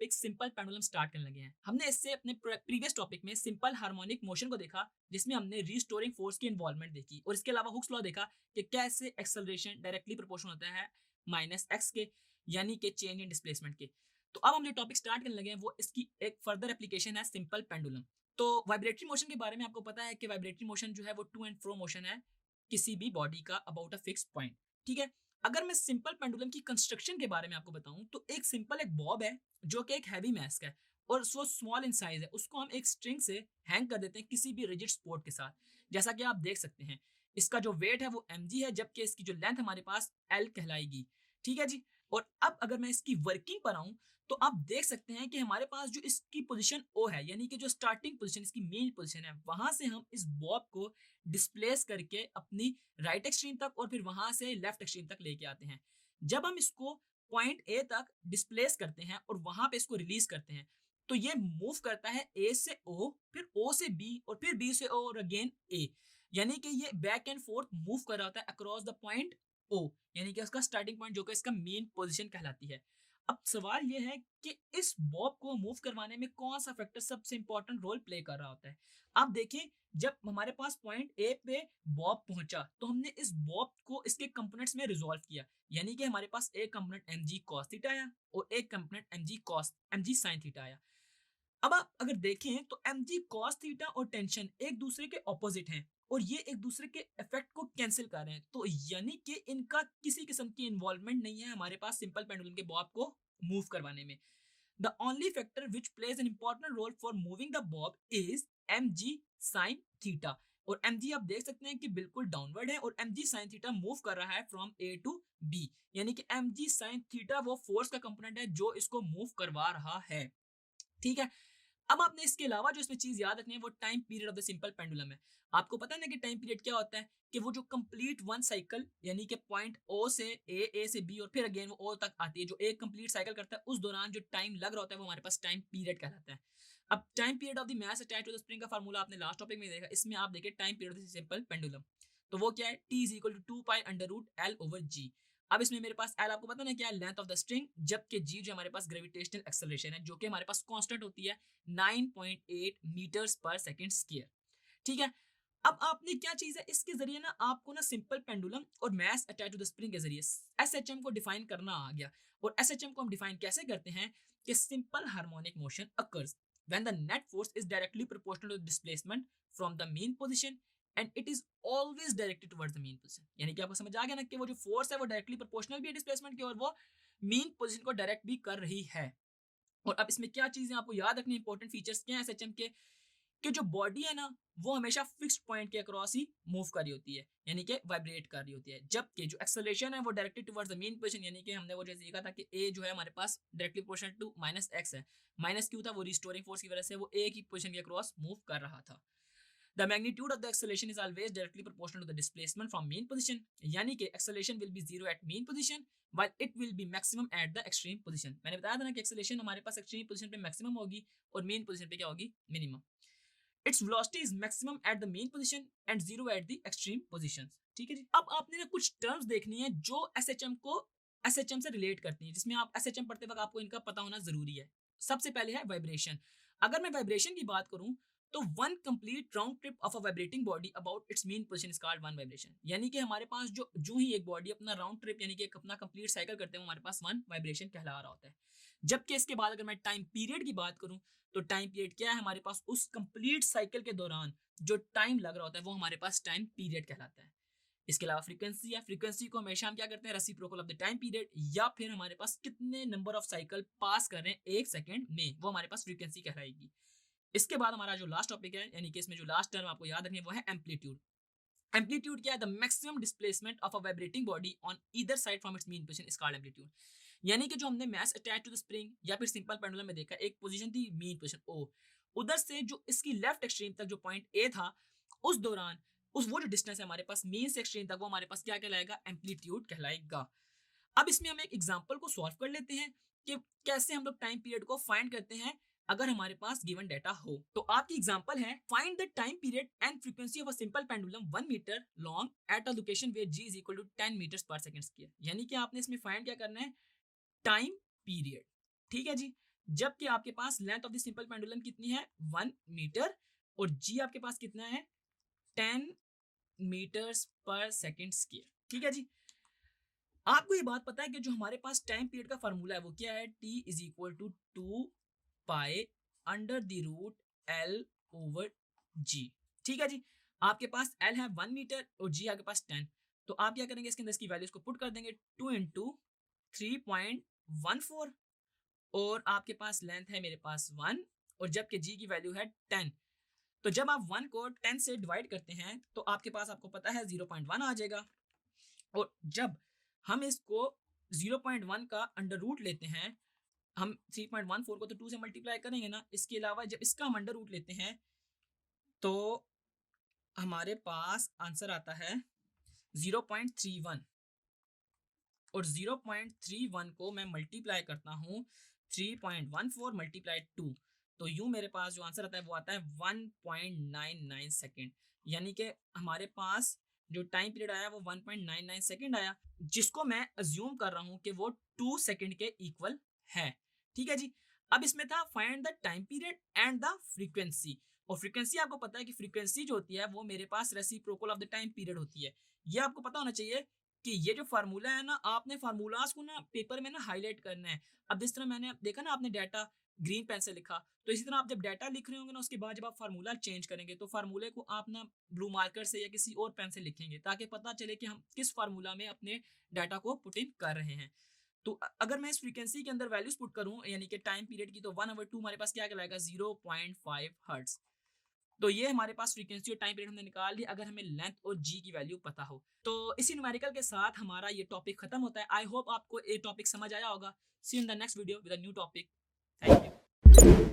Topic simple pendulum start करने लगे हैं। हमने इससे अपने प्रीवियस टॉपिक में सिंपल हार्मोनिक मोशन को देखा, जिसमें हमने रीस्टोरिंग फोर्स की इन्वॉल्वमेंट देखी और इसके अलावा हुक्स लॉ देखा कि कैसे एक्सेलरेशन डायरेक्टली प्रोपोर्शनल होता है माइनस एक्स के, यानी कि चेंज इन डिस्प्लेसमेंट के। तो अब हम जो टॉपिक स्टार्ट करने लगे हैं वो इसकी एक फर्दर एप्लीकेशन है सिंपल पेंडुलम। तो वाइब्रेटरी मोशन के बारे में आपको पता है कि वाइब्रेटरी मोशन जो है वो टू एंड फ्रो मोशन है किसी भी बॉडी का अबाउट अ फिक्स पॉइंट। ठीक है। अगर मैं सिंपल पेंडुलम की कंस्ट्रक्शन के बारे में आपको बताऊं तो एक सिंपल एक बॉब है जो कि एक हैवी मैस का है और वो स्मॉल इन साइज है। उसको हम एक स्ट्रिंग से हैंग कर देते हैं किसी भी रिजिड सपोर्ट के साथ, जैसा कि आप देख सकते हैं। इसका जो वेट है वो mg है, जबकि इसकी जो लेंथ हमारे पास l कहलाएगी। ठीक है जी। और अब अगर मैं इसकी वर्किंग पर आऊं तो आप देख सकते हैं कि हमारे पास जो इसकी पोजीशन O है, यानी कि जो स्टार्टिंग पोजीशन इसकी मेन पोजीशन है, वहां से हम इस बॉब को डिस्प्लेस करके अपनी राइट एक्सट्रीम तक और फिर वहां से लेफ्ट एक्सट्रीम तक लेके आते हैं। जब हम इसको पॉइंट ए तक डिस्प्लेस करते हैं और वहां पे इसको रिलीज करते हैं तो ये मूव करता है ए से ओ, फिर ओ से बी और फिर बी से ओ और अगेन ए। यानी कि ये बैक एंड फोर्थ मूव कर रहा होता है अक्रॉस द पॉइंट ओ, यानी कि उसका स्टार्टिंग पॉइंट जो कि इसका मेन पोजीशन कहलाती है। अब सवाल ये है कि इस बॉब को मूव करवाने में कौन सा फैक्टर सबसे इंपॉर्टेंट रोल प्ले कर रहा होता है। आप देखें, जब हमारे पास पॉइंट ए पे बॉब पहुंचा तो हमने इस बॉब को इसके कंपोनेंट्स में रिजॉल्व किया, यानी कि हमारे पास एक कंपोनेंट mg cos थीटा आया और एक कंपोनेंट mg sin थीटा आया। अब आप अगर देखें तो mg cos थीटा और टेंशन एक दूसरे के ऑपोजिट हैं और ये एक दूसरे के इफेक्ट को कैंसिल कर रहे हैं, तो यानी कि इनका किसी किस्म की इन्वॉल्वमेंट नहीं है हमारे पास सिंपल पेंडुलम के बॉब को मूव करवाने में। The only factor which plays an important role for moving the bob is mg sin theta. और mg आप देख सकते हैं कि बिल्कुल डाउनवर्ड है और mg sin थीटा मूव कर रहा है फ्रॉम a टू b, यानी कि mg sin थीटा वो फोर्स का कंपोनेंट है जो इसको मूव करवा रहा है। ठीक है। अब आपने इसके अलावा जो इसमें चीज याद रखनी है वो time period of the simple pendulum है। आपको पता है ना कि टाइम पीरियड क्या होता है, कि वो जो कंप्लीट वन साइकिल, यानी कि पॉइंट ओ से ए से बी और फिर अगेन वो ओ तक आती है, जो एक कंप्लीट साइकिल करता है, उस दौरान जो टाइम लग रहा होता है वो हमारे पास टाइम पीरियड कहलाता है। अब time period of the mass attached to the spring का फार्मूला आपने लास्ट टॉपिक में देखा, इसमें आप देखिए time period of the simple pendulum, तो वो क्या है, t is equal to 2 pi under root L over G. अब इसमें मेरे पास एल आपको पता ना क्या है, लेंथ ऑफ द स्ट्रिंग, जबकि जी जो हमारे पास ग्रेविटेशनल एक्सेलरेशन है जो कि हमारे पास कांस्टेंट होती है 9.8 मीटर्स पर सेकंड स्क्वायर। ठीक है। अब आपने क्या चीज है, इसके जरिए ना आपको ना सिंपल पेंडुलम और mass attach to the spring के जरिए एसएचएम को डिफाइन करना आ गया। और एसएचएम को हम डिफाइन कैसे करते हैं कि simple harmonic motion occurs when the net force is directly proportional to displacement from the mean position and it is always directed towards the mean position. यानी कि आपको समझ आ गया ना कि वो जो फोर्स है वो डायरेक्टली प्रोपोर्शनल भी है डिस्प्लेसमेंट की और वो मेन पोजीशन को डायरेक्ट भी कर रही है। और अब इसमें क्या चीजें आपको याद रखनी, इंपॉर्टेंट फीचर्स क्या है एसएचएम के, कि जो बॉडी है ना वो हमेशा फिक्स्ड पॉइंट के अक्रॉस ही मूव कर रही होती है, यानी कि वाइब्रेट कर रही होती है, जबकि जो एक्सेलरेशन है वो directed towards the mean position, यानी कि हमने वो जैसे देखा था कि ए जो है हमारे पास directly proportional to minus x है, माइनस क्यू था, वो रिस्टोरिंग फोर्स की वजह से वो ए की पोजीशन के अक्रॉस मूव कर रहा था। The magnitude of the acceleration is always directly proportional to the displacement from mean position, यानी कि acceleration will be zero at mean position while it will be maximum at the extreme position। मैंने बताया था ना कि acceleration हमारे पास extreme position पे maximum होगी और mean position पे क्या होगी, minimum। Its velocity is maximum at the mean position and zero at the extreme positions। ठीक है जी। अब आपने ना कुछ टर्म्स देखनी है जो एसएचएम को एसएचएम से रिलेट करती है, जिसमें आप एसएचएम पढ़ते वक्त आपको इनका पता होना जरूरी है। सबसे पहले है वाइब्रेशन। अगर मैं वाइब्रेशन की बात करूं तो one complete round trip of a vibrating body about it's mean position is called one vibration. यानी कि हमारे पास जो ही एक बॉडी अपना राउंड ट्रिप यानी कि अपना कंप्लीट साइकिल करते हैं, हमारे पास वन वाइब्रेशन कहला रहा होता है। जबकि इसके बाद अगर मैं टाइम पीरियड की बात करूं तो टाइम पीरियड क्या है, हमारे पास उस कंप्लीट साइकिल के दौरान जो टाइम लग रहा होता है वो हमारे पास टाइम पीरियड कहलाता है। इसके अलावा फ्रीक्वेंसी है, फ्रीक्वेंसी को हमेशा हम क्या करते हैं, reciprocal of the time period, या फिर हमारे पास कितने नंबर ऑफ साइकिल पास कर रहे हैं एक सेकंड में, वो हमारे पास फ्रीक्वेंसी कहलाएगी। इसके बाद हमारा जो लास्ट टॉपिक है, यानी कि इसमें जो लास्ट टर्म आपको याद रखनी है वो है एम्पलीट्यूड। एम्पलीट्यूड क्या है, the maximum displacement of a vibrating body on either side from its mean position is called amplitude. यानी कि जो हमने mass attach to the spring या फिर सिंपल पेंडुलम में देखा, एक पोजीशन थी मेन पोजीशन ओ, उधर से जो इसकी लेफ्ट एक्सट्रीम तक जो पॉइंट ए था, उस दौरान उस वो जो डिस्टेंस है हमारे पास मेन से एक्सट्रीम तक, वो हमारे पास क्या कहलाएगा, एम्पलीट्यूड कहलाएगा। अब इसमें हम एक एग्जांपल को सॉल्व कर लेते हैं कि कैसे हम लोग टाइम पीरियड को फाइंड करते हैं अगर हमारे पास गिवन डाटा हो। तो आपकी एग्जांपल है, find the time period and frequency of a simple pendulum 1 metre long at a location where g is equal to 10 metres per second square. यानी कि आपने इसमें फाइंड क्या करना है, टाइम पीरियड। ठीक है जी। जबकि आपके पास length of the simple pendulum कितनी है 1 मीटर और जी आपके पास कितना है 10 मीटर्स पर सेकेंड स्क्वायर। ठीक है जी। आपको ये बात पता है कि जो हमारे पास टाइम पीरियड का फार्मूला है वो क्या है, t is equal to 2 pi under the root l over g। ठीक है जी। आपके पास l है 1 मीटर और g आपके पास 10। तो आप क्या करेंगे, इसके अंदर इसकी वैल्यूज को पुट कर देंगे 2 इंटू 3.14 और आपके पास लेंथ है मेरे पास 1 और जबकि g की वैल्यू है 10। तो जब आप 1 को 10 से डिवाइड करते हैं तो आपके पास आपको पता है 0.1 आ जाएगा। और जब हम इसको 0.1 का अंडर रूट लेते हैं, हम 3.14 को तो 2 से मल्टीप्लाई करेंगे ना, इसके अलावा जब इसका हम अंडर रूट लेते हैं तो हमारे पास आंसर आता है 0.31 और 0.31 को मैं मल्टीप्लाई करता हूँ 3.14 मल्टीप्लाई 2, तो यूं मेरे पास जो आंसर आता है वो आता है 1.99 सेकेंड। यानी कि हमारे पास जो टाइम पीरियड आया वो 1.99 सेकेंड आया, जिसको मैं अज्यूम कर रहा हूँ कि वो 2 सेकेंड के इक्वल है। ठीक है जी। अब इसमें था find the time period and the frequency, और फ्रीक्वेंसी आपको पता है कि फ्रीक्वेंसी जो होती है वो मेरे पास reciprocal of the time period होती है। ये आपको पता होना चाहिए कि ये जो फार्मूला है ना, आपने फार्मूलाज को ना पेपर में ना हाईलाइट करना है। अब जिस तरह मैंने देखा ना, आपने डाटा ग्रीन पेन से लिखा, तो इसी तरह आप जब डाटा लिख रहे होंगे ना, उसके बाद जब आप फार्मूला चेंज करेंगे तो फार्मूले को आप ना ब्लू मार्कर से या किसी और पेन से लिखेंगे ताकि पता चले कि हम किस फार्मूला में अपने डाटा को पुट इन कर रहे हैं। तो अगर मैं इस फ्रीक्वेंसी के अंदर वैल्यूज पुट करूं यानी कि टाइम पीरियड की, तो 1/2 हमारे पास क्या कहलाएगा 0.5 हर्ट्ज। तो ये हमारे पास फ्रीक्वेंसी और टाइम पीरियड हमने निकाल लिया अगर हमें लेंथ और जी की वैल्यू पता हो। तो इसी न्यूमेरिकल के साथ हमारा ये टॉपिक खत्म होता है। आई होप आपको ये टॉपिक समझ आया होगा। See you in the next video with a new topic. Thank you.